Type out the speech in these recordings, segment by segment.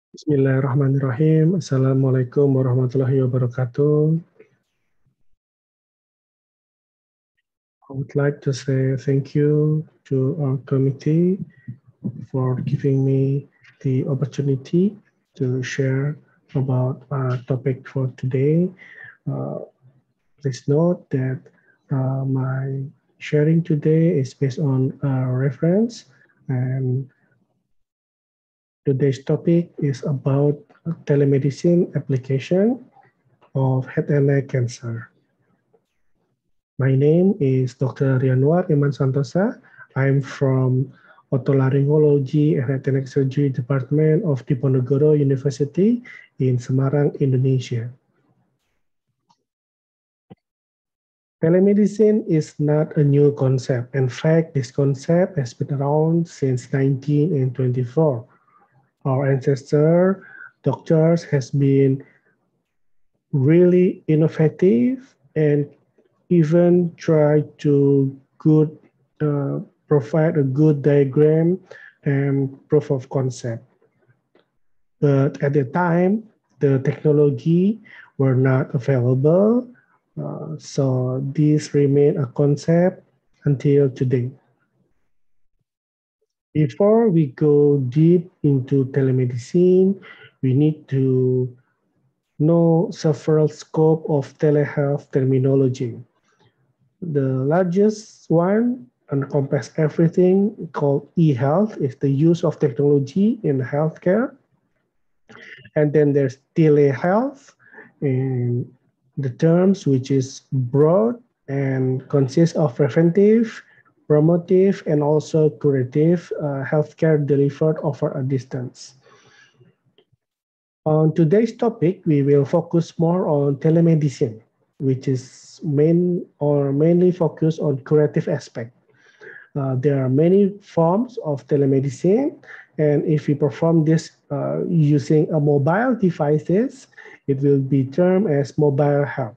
Bismillahirrahmanirrahim. Assalamualaikum warahmatullahi wabarakatuh. I would like to say thank you to our committee for giving me the opportunity to share about our topic for today. Uh, Please note that my sharing today is based on a reference, and today's topic is about telemedicine application of head and neck cancer. My name is Dr. Rianwar Iman Santosa. I'm from Otolaryngology and Head and Neck Surgery Department of Diponegoro University in Semarang, Indonesia. Telemedicine is not a new concept. In fact, this concept has been around since 1924. Our ancestor doctors has been really innovative and even try to good provide a good diagram and proof of concept. But at the time, the technology were not available, so this remain a concept until today. Before we go deep into telemedicine, we need to know several scope of telehealth terminology. The largest one encompasses everything called e-health, is the use of technology in healthcare. And then there's telehealth, and the terms which is broad and consists of preventive, promotive, and also curative healthcare delivered over a distance. On today's topic, we will focus more on telemedicine, which is mainly focused on curative aspect. There are many forms of telemedicine, and if we perform this using a mobile devices, it will be termed as mobile health.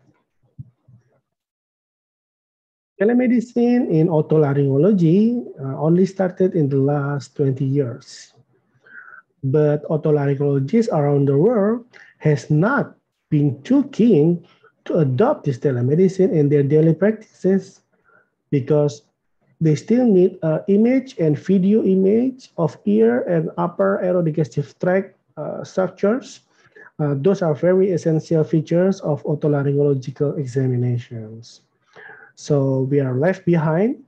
Telemedicine in otolaryngology only started in the last 20 years, but otolaryngologists around the world has not been too keen to adopt this telemedicine in their daily practices because they still need an image and video image of ear and upper aerodigestive tract structures. Those are very essential features of otolaryngological examinations. So we are left behind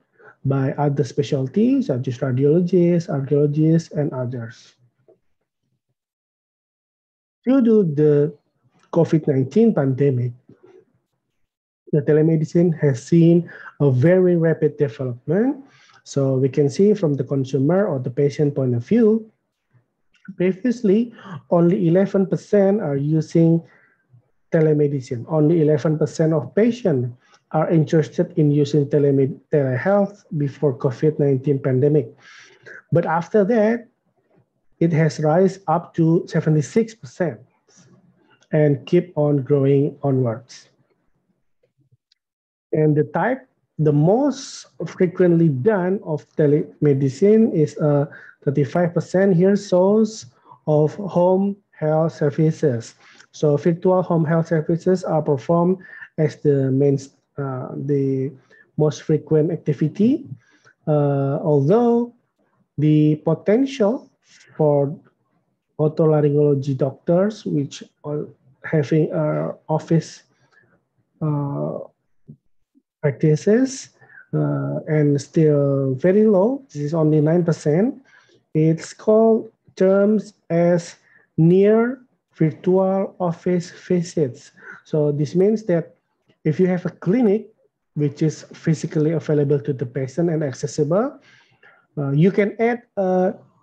by other specialties such as radiologists, archaeologists, and others. Due to the COVID-19 pandemic, the telemedicine has seen a very rapid development. So we can see from the consumer or the patient point of view, previously only 11% are using telemedicine. Only 11% of patients are interested in using telehealth before COVID-19 pandemic. But after that, it has rise up to 76% and keep on growing onwards. And the most frequently done of telemedicine is 35% here shows of home health services. So virtual home health services are performed as the most frequent activity. Although the potential for otolaryngology doctors, which are having office uh, practices and still very low. This is only 9%. It's called terms as near virtual office visits. So this means that if you have a clinic which is physically available to the patient and accessible, you can add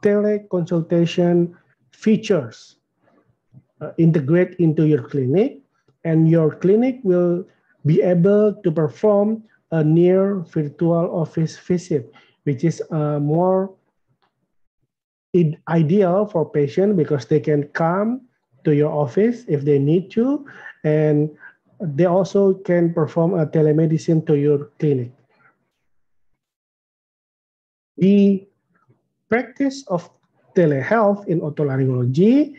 teleconsultation features integrate into your clinic, and your clinic will be able to perform a near virtual office visit, which is more ideal for patients because they can come to your office if they need to, and they also can perform a telemedicine to your clinic. The practice of telehealth in otolaryngology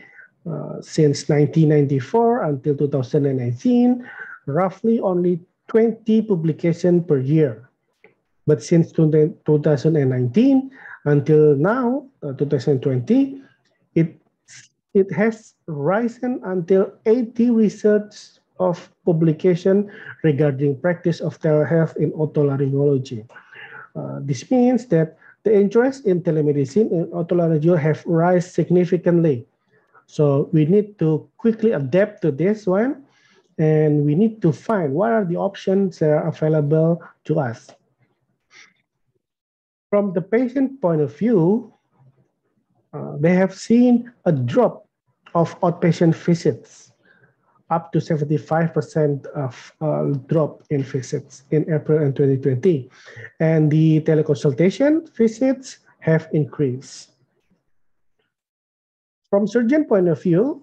Since 1994 until 2019, roughly only 20 publications per year. But since 2019 until now, 2020, it, it has risen until 80 research of publication regarding practice of telehealth in otolaryngology. This means that the interest in telemedicine in otolaryngology have risen significantly. So we need to quickly adapt to this one, and we need to find what are the options that are available to us. From the patient point of view, they have seen a drop of outpatient visits, up to 75% of drop in visits in April and 2020. And the teleconsultation visits have increased. From surgeon point of view,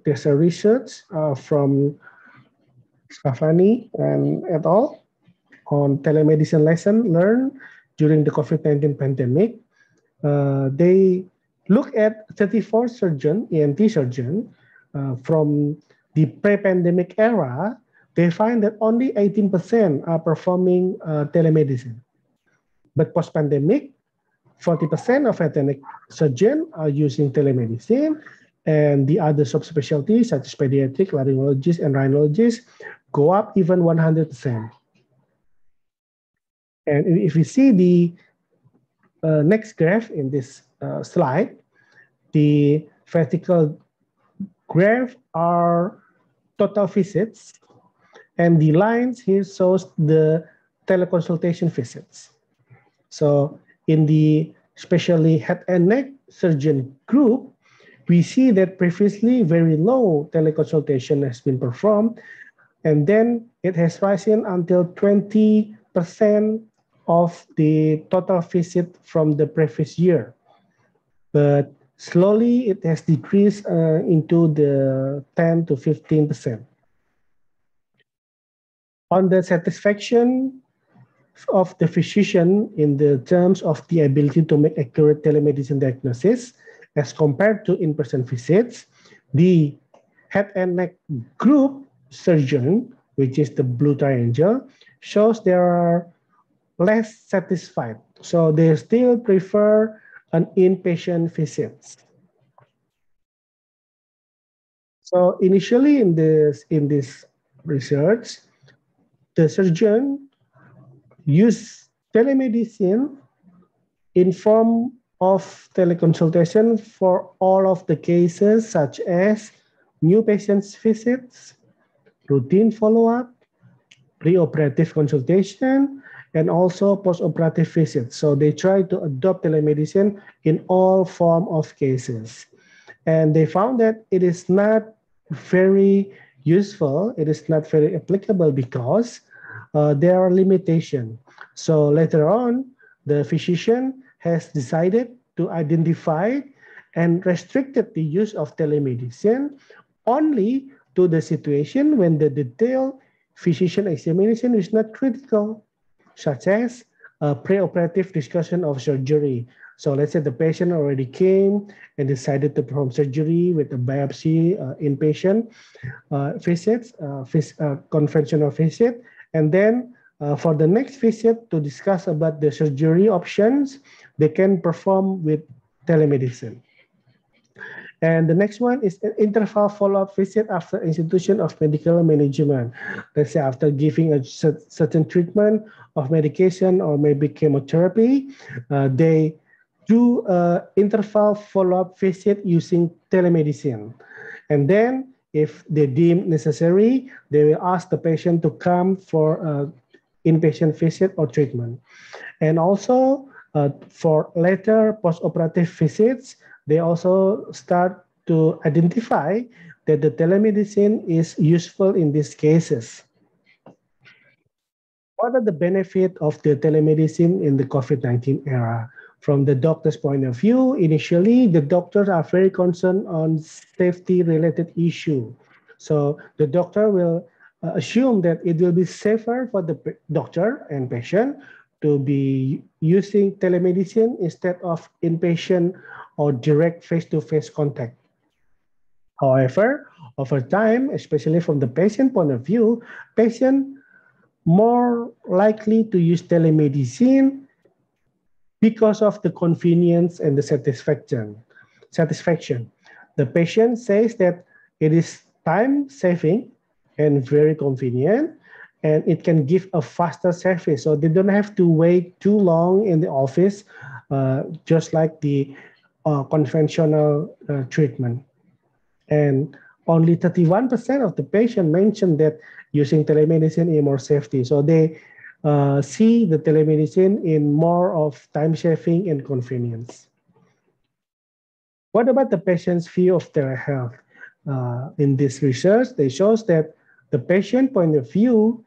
there's a research from Scafani and et al. On telemedicine lesson learned during the COVID-19 pandemic. They look at 34 surgeon, ENT surgeon, from the pre-pandemic era. They find that only 18% are performing telemedicine. But post-pandemic, 40% of ethnic surgeons are using telemedicine, and the other subspecialties such as pediatric, laryngologists, and rhinologists go up even 100%. And if we see the next graph in this slide, the vertical graph are total visits, and the lines here shows the teleconsultation visits. So in the especially head and neck surgeon group, we see that previously very low teleconsultation has been performed, and then it has risen until 20% of the total visit from the previous year. But slowly it has decreased into the 10 to 15%. On the satisfaction of the physician in the terms of the ability to make accurate telemedicine diagnosis as compared to in-person visits, the head and neck group surgeon, which is the blue triangle, shows there are less satisfied. So they still prefer an inpatient visits. So initially in this research, the surgeon used telemedicine in form of teleconsultation for all of the cases, such as new patients visits, routine follow-up, preoperative consultation, and also post-operative visits. So they try to adopt telemedicine in all form of cases. And they found that it is not very useful, it is not very applicable because there are limitations. So later on, the physician has decided to identify and restricted the use of telemedicine only to the situation when the detailed physician examination is not critical, such as a preoperative discussion of surgery. So let's say the patient already came and decided to perform surgery with a biopsy inpatient visits, conventional visit, and then for the next visit to discuss about the surgery options, they can perform with telemedicine. And the next one is an interval follow-up visit after institution of medical management. Let's say after giving a certain treatment of medication or maybe chemotherapy, they do interval follow-up visit using telemedicine. And then if they deem necessary, they will ask the patient to come for inpatient visit or treatment. And also for later post-operative visits, they also start to identify that the telemedicine is useful in these cases. What are the benefits of the telemedicine in the COVID-19 era? From the doctor's point of view, initially, the doctors are very concerned on safety-related issue. So the doctor will assume that it will be safer for the doctor and patient to be using telemedicine instead of inpatient or direct face-to-face contact. However, over time, especially from the patient point of view, patient more likely to use telemedicine because of the convenience and the satisfaction. Satisfaction. The patient says that it is time saving and very convenient, and it can give a faster service. So they don't have to wait too long in the office, just like the conventional treatment. And only 31% of the patient mentioned that using telemedicine is more safety. So they see the telemedicine in more of time saving and convenience. What about the patient's view of telehealth? In this research, they shows that the patient point of view,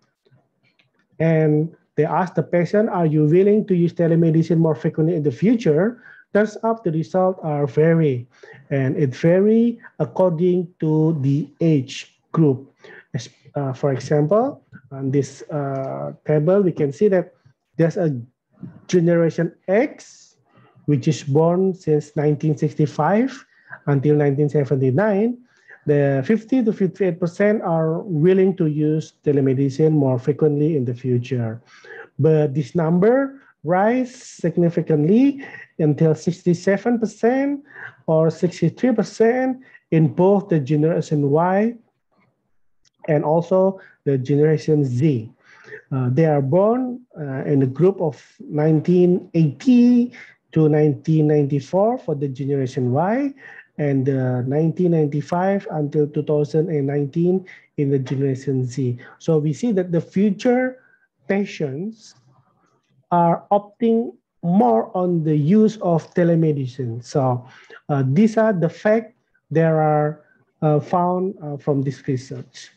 and they ask the patient, are you willing to use telemedicine more frequently in the future? Turns out the results are vary, and it vary according to the age group. For example, on this table, we can see that there's a generation X, which is born since 1965 until 1979. The 50 to 58% are willing to use telemedicine more frequently in the future. But this number rise significantly until 67% or 63% in both the generation Y and also the generation Z. They are born in a group of 1980 to 1994 for the generation Y, and 1995 until 2019 in the generation Z. So we see that the future patients are opting more on the use of telemedicine. So these are the facts that are found from this research.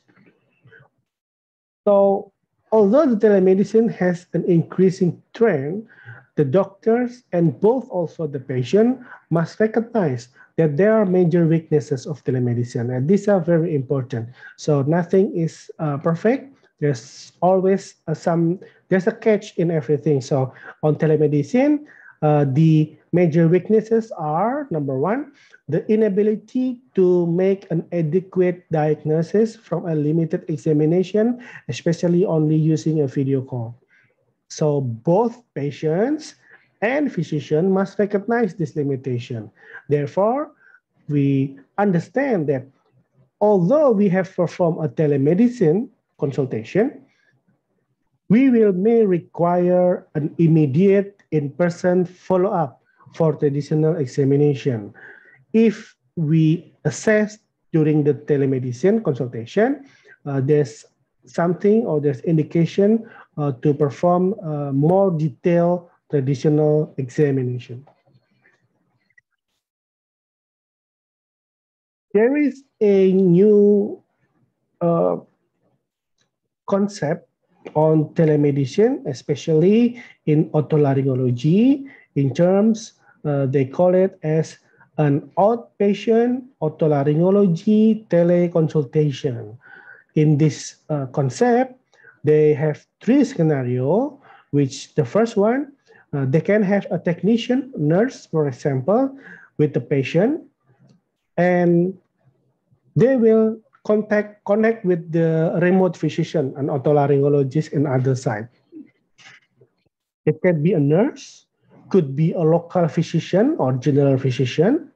So although the telemedicine has an increasing trend, the doctors and both also the patient must recognize that there are major weaknesses of telemedicine, and these are very important. So nothing is perfect. There's always there's a catch in everything. So on telemedicine, the major weaknesses are, number one, the inability to make an adequate diagnosis from a limited examination, especially only using a video call. So both patients and physician must recognize this limitation. Therefore, we understand that although we have performed a telemedicine consultation, we may require an immediate in-person follow-up for traditional examination. If we assess during the telemedicine consultation, there's something or there's indication to perform more detailed traditional examination. There is a new concept on telemedicine, especially in otolaryngology. In terms, they call it as an outpatient otolaryngology teleconsultation. In this concept, they have three scenarios, which the first one, they can have a technician, nurse, for example, with the patient, and they will connect with the remote physician, an otolaryngologist in other side. It can be a nurse, could be a local physician or general physician,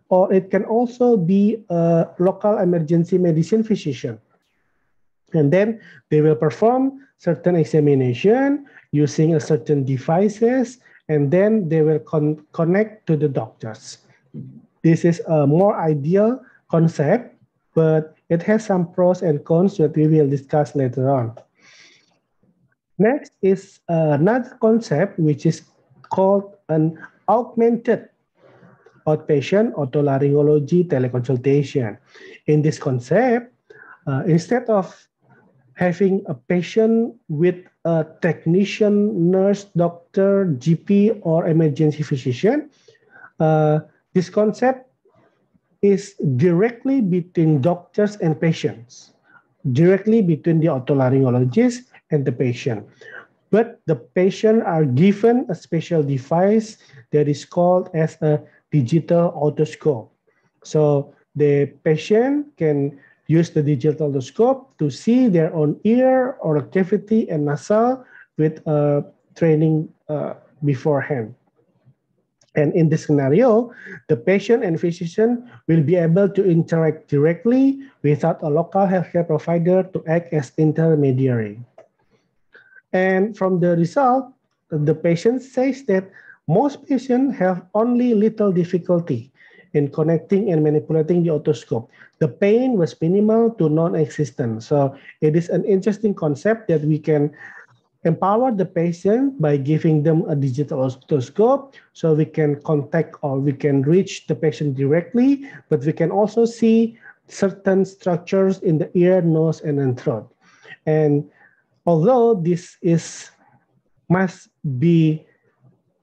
or it can also be a local emergency medicine physician. And then they will perform certain examination using a certain devices, and then they will connect to the doctors. This is a more ideal concept, but it has some pros and cons that we will discuss later on. Next is another concept, which is called an augmented outpatient otolaryngology teleconsultation. In this concept, instead of having a patient with a technician, nurse, doctor, GP, or emergency physician, this concept is directly between doctors and patients, directly between the otolaryngologist and the patient. But the patient are given a special device that is called as a digital otoscope. So the patient can use the digital otoscope to see their own ear or cavity and nasal with training beforehand. And in this scenario, the patient and physician will be able to interact directly without a local healthcare provider to act as intermediary. And from the result, the patient says that most patients have only little difficulty in connecting and manipulating the otoscope. The pain was minimal to non-existent. So it is an interesting concept that we can empower the patient by giving them a digital otoscope so we can contact or we can reach the patient directly, but we can also see certain structures in the ear, nose, and then throat. And although this must be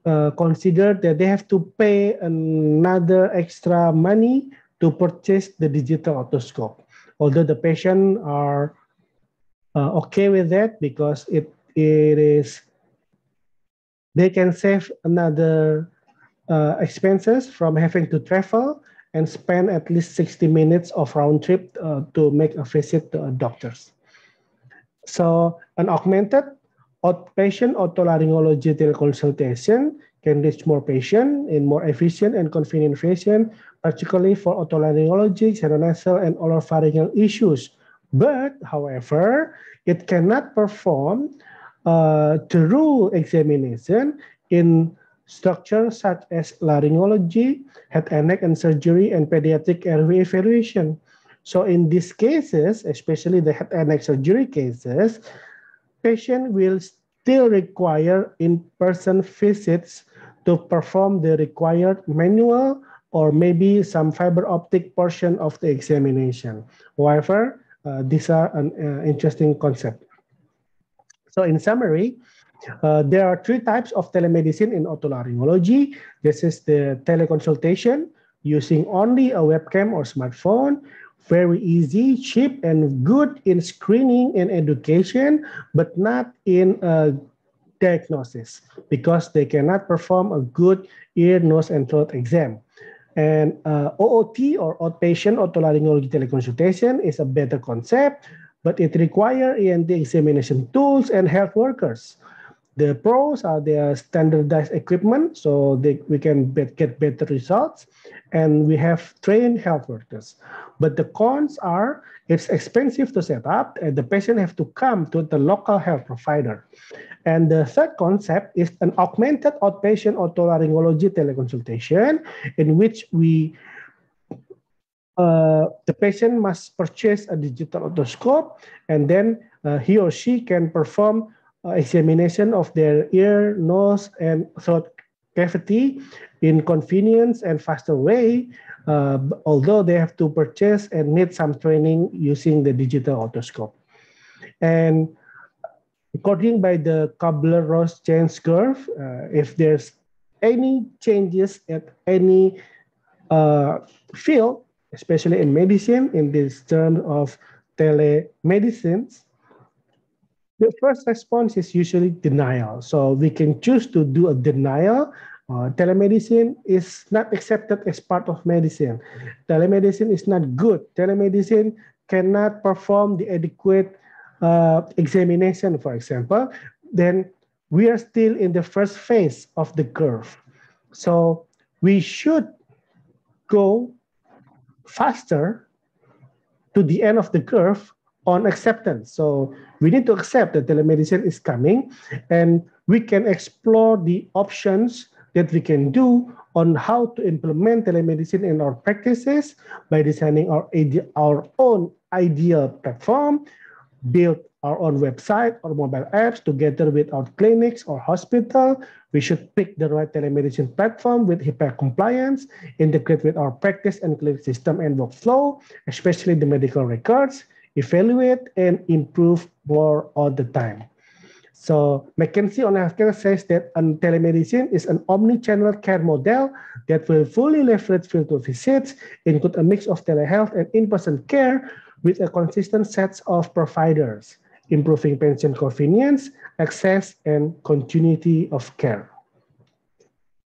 considered that they have to pay another extra money to purchase the digital otoscope. Although the patient are okay with that because it is, they can save another expenses from having to travel and spend at least 60 minutes of round trip to make a visit to a doctor's. So an augmented outpatient otolaryngology teleconsultation can reach more patients in more efficient and convenient fashion, particularly for otolaryngology, sinonasal, and oropharyngeal issues. But, however, it cannot perform thorough examination in structures such as laryngology, head and neck and surgery, and pediatric airway evaluation. So in these cases, especially the head and neck surgery cases, patient will still require in-person visits to perform the required manual or maybe some fiber optic portion of the examination. However, these are an interesting concept. So in summary, there are three types of telemedicine in otolaryngology. This is the teleconsultation using only a webcam or smartphone, very easy, cheap, and good in screening and education, but not in diagnosis because they cannot perform a good ear, nose, and throat exam. And OOT or outpatient otolaryngology teleconsultation is a better concept, but it requires ENT examination tools and health workers. The pros are their standardized equipment, so we can get better results, and we have trained health workers. But the cons are it's expensive to set up, and the patient have to come to the local health provider. And the third concept is an augmented outpatient otolaryngology teleconsultation, in which the patient must purchase a digital otoscope, and then he or she can perform examination of their ear, nose, and throat cavity in convenience and faster way, although they have to purchase and need some training using the digital otoscope. And according by the Kubler-Ross change curve, if there's any changes at any field, especially in medicine, in this term of telemedicine, the first response is usually denial. So we can choose to do a denial. Telemedicine is not accepted as part of medicine. Telemedicine is not good. Telemedicine cannot perform the adequate examination, for example. Then we are still in the first phase of the curve. So we should go faster to the end of the curve on acceptance. So we need to accept that telemedicine is coming, and we can explore the options that we can do on how to implement telemedicine in our practices by designing our own ideal platform, build our own website or mobile apps together with our clinics or hospital. We should pick the right telemedicine platform with HIPAA compliance, integrate with our practice and clinic system and workflow, especially the medical records, evaluate and improve more all the time. So McKinsey on Healthcare says that telemedicine is an omni-channel care model that will fully leverage virtual visits, include a mix of telehealth and in-person care with a consistent set of providers, improving patient convenience, access, and continuity of care.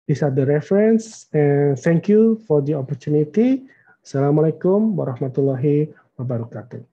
These are the reference, and thank you for the opportunity. Assalamualaikum warahmatullahi wabarakatuh.